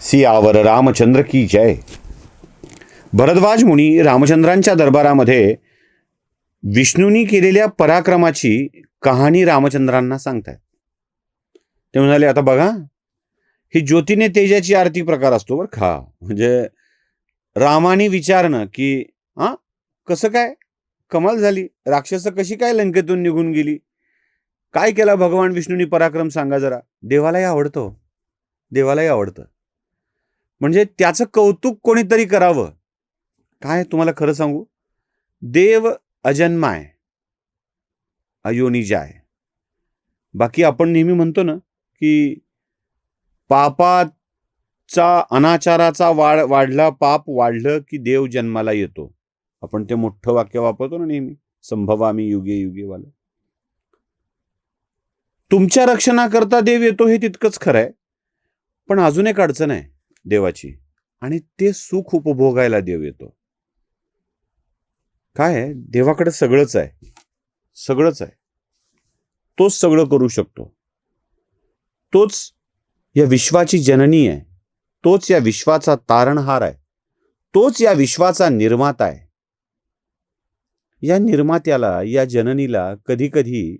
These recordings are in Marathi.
सियावर रामचंद्र की जय. भरद्वाज मुनी रामचंद्रांच्या दरबारामध्ये विष्णूंनी केलेल्या पराक्रमाची कहाणी रामचंद्रांना सांगतायत. ते म्हणाले, आता बघा, ही ज्योतीने तेजाची आरती प्रकार असतो बरं का. म्हणजे रामाने विचारणं की कसं काय, कमाल झाली, राक्षस कशी काय लंकेतून निघून गेली, काय केला भगवान विष्णूंनी पराक्रम, सांगा जरा. देवालाही आवडतं, देवालाही आवडतं. म्हणजे त्याचं कौतुक कोणीतरी करावं. काय तुम्हाला खरं सांगू, देव अजन्माय अयोनिजाय. बाकी आपण नेहमी म्हणतो ना की पापाचा, अनाचाराचा वाढला, पाप वाढलं की देव जन्माला येतो. आपण ते मोठं वाक्य वापरतो ना नेहमी, संभवामी युगे युगे वाला. तुमच्या रक्षणाकरता देव येतो हे तितकंच खरं आहे. पण अजून एक अडचण आहे देवाची, आणि ते सुख उपभोगायला देव येतो. काय आहे, देवाकडे सगळंच आहे, सगळंच आहे. तोच सगळं करू शकतो. तोच या विश्वाची जननी आहे, तोच या विश्वाचा तारणहार आहे, तोच या विश्वाचा निर्माता आहे. या निर्मात्याला, या जननीला कधी कधी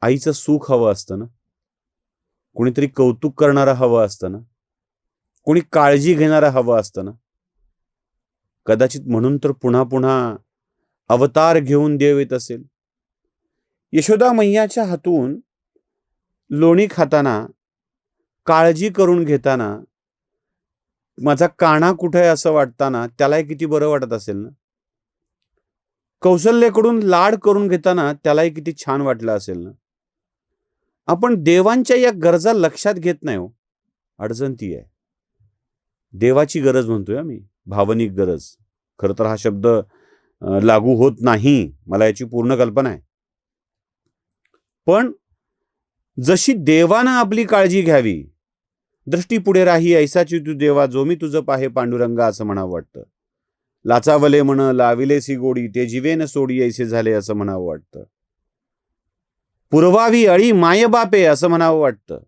आईचं सुख हवं असतं ना, कोणीतरी कौतुक करणारं हवं असतं ना, कोणी काळजी घेणारं हवं असतं ना. कदाचित म्हणून तर पुन्हा पुन्हा अवतार घेऊन देव येत असेल. यशोदा मैयाच्या हातून लोणी खाताना, काळजी करून घेताना, माझा काना कुठे आहे असं वाटताना त्यालाही किती बरं वाटत असेल ना. कौशल्याकडून लाड करून घेताना त्यालाही किती छान वाटलं असेल ना. आपण देवांच्या या गरजा लक्षात घेत नाही हो. अडचण ती आहे. देवाची गरज म्हणतोय मी, भावनिक गरज. खरं तर हा शब्द लागू होत नाही, मला याची पूर्ण कल्पना आहे. पण जशी देवानं आपली काळजी घ्यावी, दृष्टी पुढे राही ऐसाची तू देवा, जो मी तुझं पाहे पांडुरंगा, असं म्हणावं वाटतं. लाचावले म्हण लाविलेसी गोडी, ते जीवेन सोडी ऐसे झाले, असं म्हणावं वाटतं. पुरवावी अळी मायबापे, असं म्हणावं वाटतं.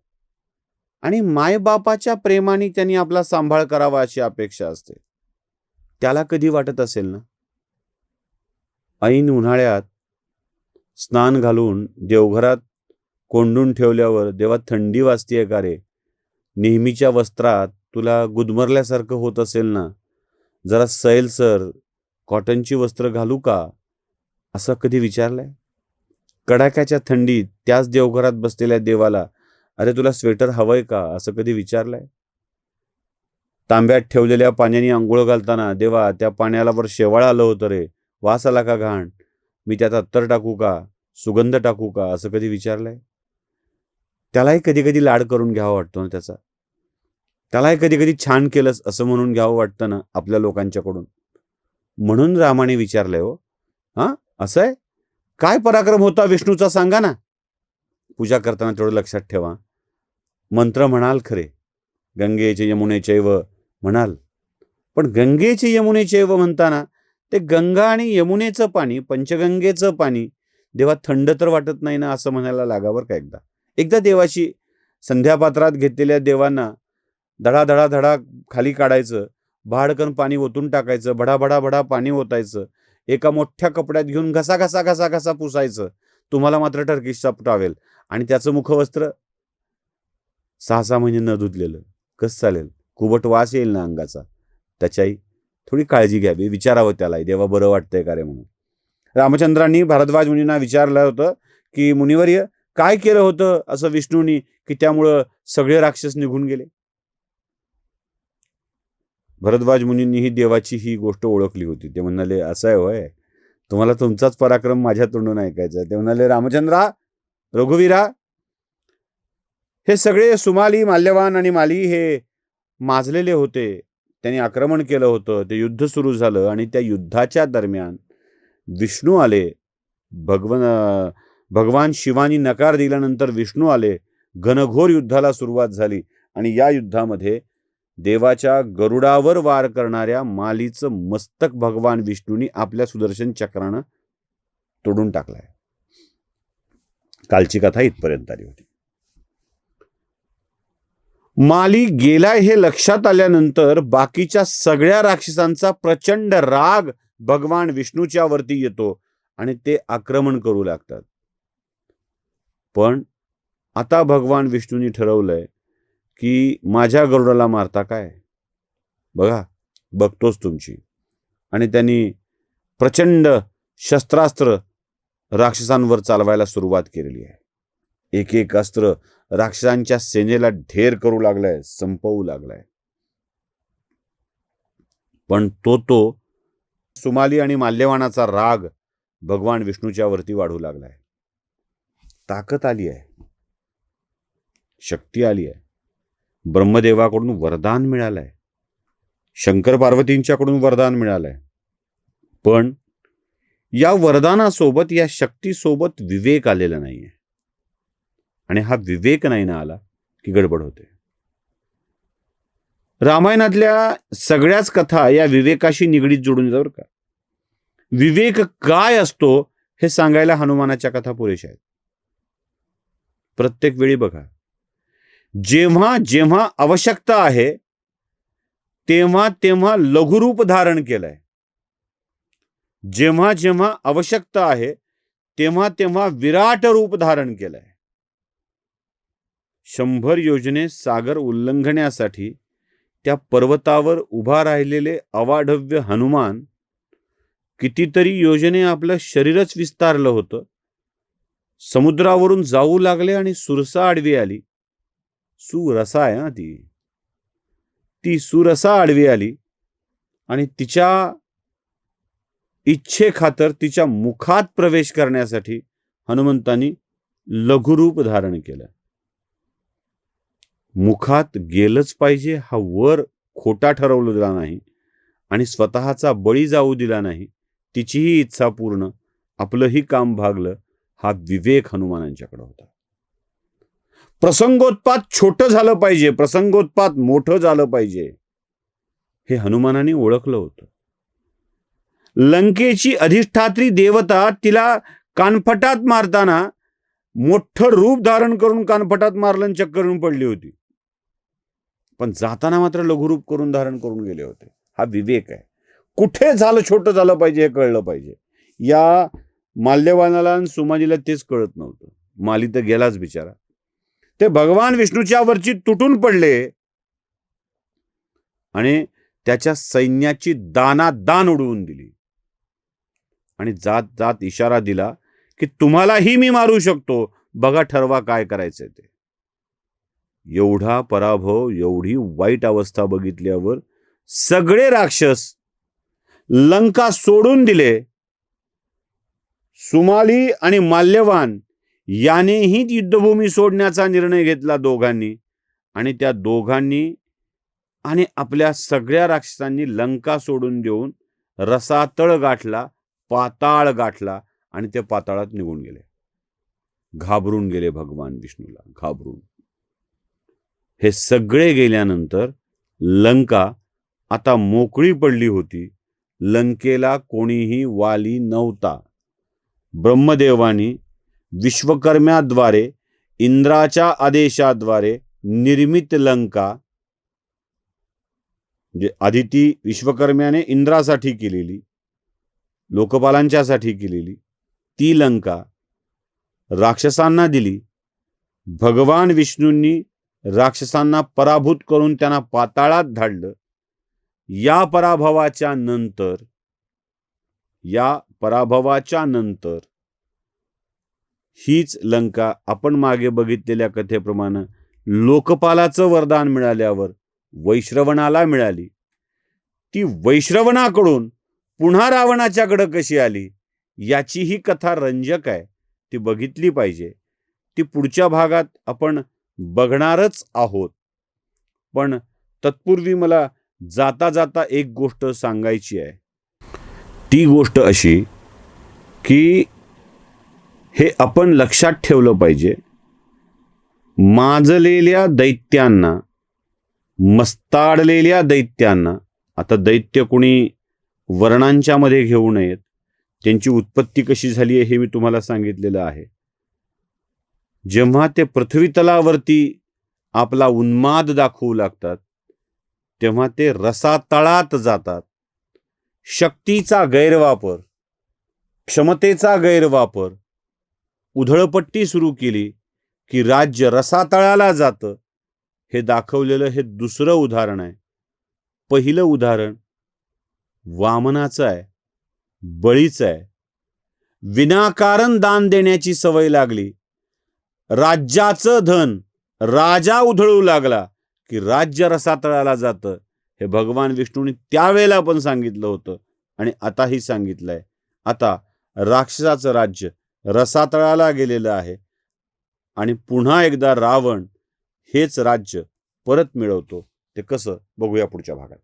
आणि मायबापाच्या प्रेमाने त्यांनी आपला सांभाळ करावा अशी अपेक्षा असते. त्याला कधी वाटत असेल ना, ऐन उन्हाळ्यात स्नान घालून देवघरात कोंडून ठेवल्यावर देवा थंडी वाजतीये का रे, नेहमीच्या वस्त्रात तुला गुदमरल्यासारखं होत असेल ना, जरा सैलसर कॉटनची वस्त्र घालू का, असं कधी विचारलंय? कडाक्याच्या थंडीत त्याच देवघरात बसलेल्या देवाला, अरे तुला स्वेटर हवंय का, असं कधी विचारलंय? तांब्यात ठेवलेल्या पाण्याने आंघोळ घालताना, देवा त्या पाण्याला वर शेवाळ आलं होतं रे, वास आला का घाण, मी त्यात अत्तर टाकू का, सुगंध टाकू का, असं कधी विचारलंय? त्यालाही कधी कधी लाड करून घ्यावा वाटतो ना त्याचा. त्यालाही कधी कधी छान केलंस असं म्हणून घ्यावं वाटतं ना आपल्या लोकांच्याकडून. म्हणून रामाने विचारलंय, हो असं आहे, काय पराक्रम होता विष्णूचा सांगा ना. पूजा करताना थोडं लक्षात ठेवा. मंत्र म्हणाल खरे, गंगेचे यमुनेचैव म्हणाल, पण गंगेचे यमुनेचैव म्हणताना ते गंगा आणि यमुनेचं पाणी, पंचगंगेचं पाणी देवा थंड तर वाटत नाही ना, असं म्हणायला लागावर का एकदा. एकदा देवाशी संध्यापात्रात घेतलेल्या देवांना धडा धडा धडा खाली काढायचं, भाडकन पाणी ओतून टाकायचं, भडा भडा भडा पाणी ओतायचं, एका मोठ्या कपड्यात घेऊन घसा घसा घसा घसा पुसायचं. तुम्हाला मात्र टर्किशचा टावेल आणि त्याचं मुखवस्त्र 6-6 महिने न धुतलेलं कसं चालेल, कुबट वास येईल ना अंगाचा. त्याच्याही थोडी काळजी घ्यावी, विचारावं त्याला, देवा बरं वाटतंय का रे म्हणून. रामचंद्रांनी भारद्वाज मुनींना विचारलं होतं की मुनिवर्य, काय केलं होतं असं विष्णूंनी की त्यामुळं सगळे राक्षस निघून गेले. भरद्वाज मुनींनी ही देवाची ही गोष्ट ओळखली होती. ते म्हणाले, असं आहे होय, तुम्हाला तुमचाच पराक्रम माझ्या तोंडून ऐकायचा. ते म्हणाले, रामचंद्रा, रघुवीरा, हे सगळे सुमाली, माल्यवान आणि माली हे माजलेले होते. त्यांनी आक्रमण केलं होतं, ते युद्ध सुरू झालं आणि त्या युद्धाच्या दरम्यान विष्णू आले. भगवान शिवानी नकार दिल्यानंतर विष्णू आले. घनघोर युद्धाला सुरुवात झाली आणि या युद्धामध्ये देवाच्या गरुडावर वार करणाऱ्या मालीचं मस्तक भगवान विष्णूंनी आपल्या सुदर्शन चक्रानं तोडून टाकलंय. कालची कथा इथपर्यंत आली होती. माली गेलाय हे लक्षात आल्यानंतर बाकीच्या सगळ्या राक्षसांचा प्रचंड राग भगवान विष्णूच्या वरती येतो आणि ते आक्रमण करू लागतात. पण आता भगवान विष्णूंनी ठरवलंय की माझ्या गरुडाला मारता काय, बघा बघतोच तुमची. आणि त्यांनी प्रचंड शस्त्रास्त्र राक्षसांवर चालवायला सुरुवात केलेली आहे. एक एक अस्त्र राक्षसांच्या सेनेला ढेर करू लागलाय, संपवू लागलाय. पण तो सुमाली आणि माल्यवानाचा राग भगवान विष्णूच्या वरती वाढू लागलाय. ताकद आली आहे, शक्ती आली आहे. ब्रह्मदेवाकडून वरदान मिळालंय, शंकर पार्वतींच्याकडून वरदान मिळालंय. पण या वरदानासोबत, या शक्तीसोबत विवेक आलेला नाहीये. आणि हा विवेक नाही ना आला की गडबड होते. रामायणातल्या सगळ्याच कथा या विवेकाशी निगडीत जोडून जाऊ का. विवेक काय असतो हे सांगायला हनुमानाच्या कथा पुरेशा आहेत. प्रत्येक वेळी बघा, जेव्हा जेव्हा आवश्यकता आहे तेव्हा तेव्हा लघुरूप धारण केलंय. जेव्हा जेव्हा आवश्यकता आहे तेव्हा तेव्हा विराट रूप धारण केलंय. 100 योजने सागर उल्लंघण्यासाठी त्या पर्वतावर उभा राहिलेले अवाढव्य हनुमान कितीतरी योजने आपलं शरीरच विस्तारलं होतं. समुद्रावरून जाऊ लागले आणि सुरसा आडवी आली. सुरसा आहे ना ती सुरसा आडवी आली आणि तिच्या इच्छेखातर तिच्या मुखात प्रवेश करण्यासाठी हनुमंतांनी लघुरूप धारण केलं. मुखात गेलंच पाहिजे हा वर खोटा ठरवलेला नाही आणि स्वतःचा बळी जाऊ दिला नाही. तिचीही इच्छा पूर्ण, आपलंही काम भागलं, हा विवेक हनुमानांच्याकडे होता. प्रसंगोत्पात छोटं झालं पाहिजे, प्रसंगोत्पात मोठं झालं पाहिजे, हे हनुमानाने ओळखलं होतं. लंकेची अधिष्ठात्री देवता तिला कानफटात मारताना मोठं रूप धारण करून कानफटात मारलं, चक्कर येऊन पडली होती. पण जाताना मात्र लघुरूप करून धारण करून गेले होते. हा विवेक आहे. कुठे झालं छोटं झालं पाहिजे हे कळलं पाहिजे. या माल्यवानाला आणि सुमालीला तेच कळत नव्हतं. माली तर गेलाच बिचारा. ते भगवान विष्णूच्या वरची तुटून पडले आणि त्याच्या सैन्याची दानादान उडवून दिली आणि जात जात इशारा दिला की तुम्हालाही मी मारू शकतो, बघा ठरवा काय करायचंय ते. एवढा पराभव, एवढी वाईट अवस्था बघितल्यावर सगळे राक्षस लंका सोडून दिले. सुमाली आणि माल्यवान यानेही युद्धभूमी सोडण्याचा निर्णय घेतला दोघांनी. आणि त्या दोघांनी आणि आपल्या सगळ्या राक्षसांनी लंका सोडून देऊन रसातळ गाठला, पाताळ गाठला आणि ते पाताळात निघून गेले. घाबरून गेले भगवान विष्णूला, घाबरून. हे सगळे गेल्यानंतर लंका आता मोकळी पडली होती. लंकेला कोणीही वाली नव्हता. ब्रह्मदेवानी विश्वकर्म्याद्वारे, इंद्राच्या आदेशाद्वारे निर्मित लंका, म्हणजे आदिती विश्वकर्म्याने इंद्रासाठी केलेली, लोकपालांच्यासाठी केलेली ती लंका राक्षसांना दिली. भगवान विष्णूंनी राक्षसांना पराभूत करून त्यांना पाताळात धाडलं. या पराभवाच्या नंतर हीच लंका आपण मागे बघितलेल्या कथेप्रमाणे लोकपालाचं वरदान मिळाल्यावर वैश्रवणाला मिळाली. ती वैश्रवणाकडून पुन्हा रावणाच्याकडे कशी आली याची ही कथा रंजक आहे, ती बघितली पाहिजे. ती पुढच्या भागात आपण बघणारच आहोत. पण तत्पूर्वी मला जाता जाता एक गोष्ट सांगायची आहे. ती गोष्ट अशी की हे आपण लक्षात ठेवलं पाहिजे, माजलेल्या दैत्यांना, मस्ताडलेल्या दैत्यांना, आता दैत्य कुणी वर्णांच्या मध्ये घेऊ नयेत, त्यांची उत्पत्ती कशी झाली आहे हे मी तुम्हाला सांगितलेलं आहे. जेव्हा ते पृथ्वी तलावरती आपला उन्माद दाखवू लागतात, तेव्हा ते रसातळात जातात. शक्तीचा गैरवापर, क्षमतेचा गैरवापर, उधळपट्टी सुरू केली की राज्य रसातळाला जातं. हे दाखवलेलं हे दुसरं उदाहरण आहे. पहिलं उदाहरण वामनाचं आहे, बळीचं आहे. विनाकारण दान देण्याची सवय लागली. राज्याचं धन राजा उधळू लागला की राज्य रसातळाला जातं. हे भगवान विष्णूने त्यावेळेला पण सांगितलं होतं आणि आताही सांगितलंय. आता राक्षसाचं राज्य रसातळाला गेलेलं आहे आणि पुन्हा एकदा रावण हेच राज्य परत मिळवतो. ते कसं बघूया पुढच्या भागात.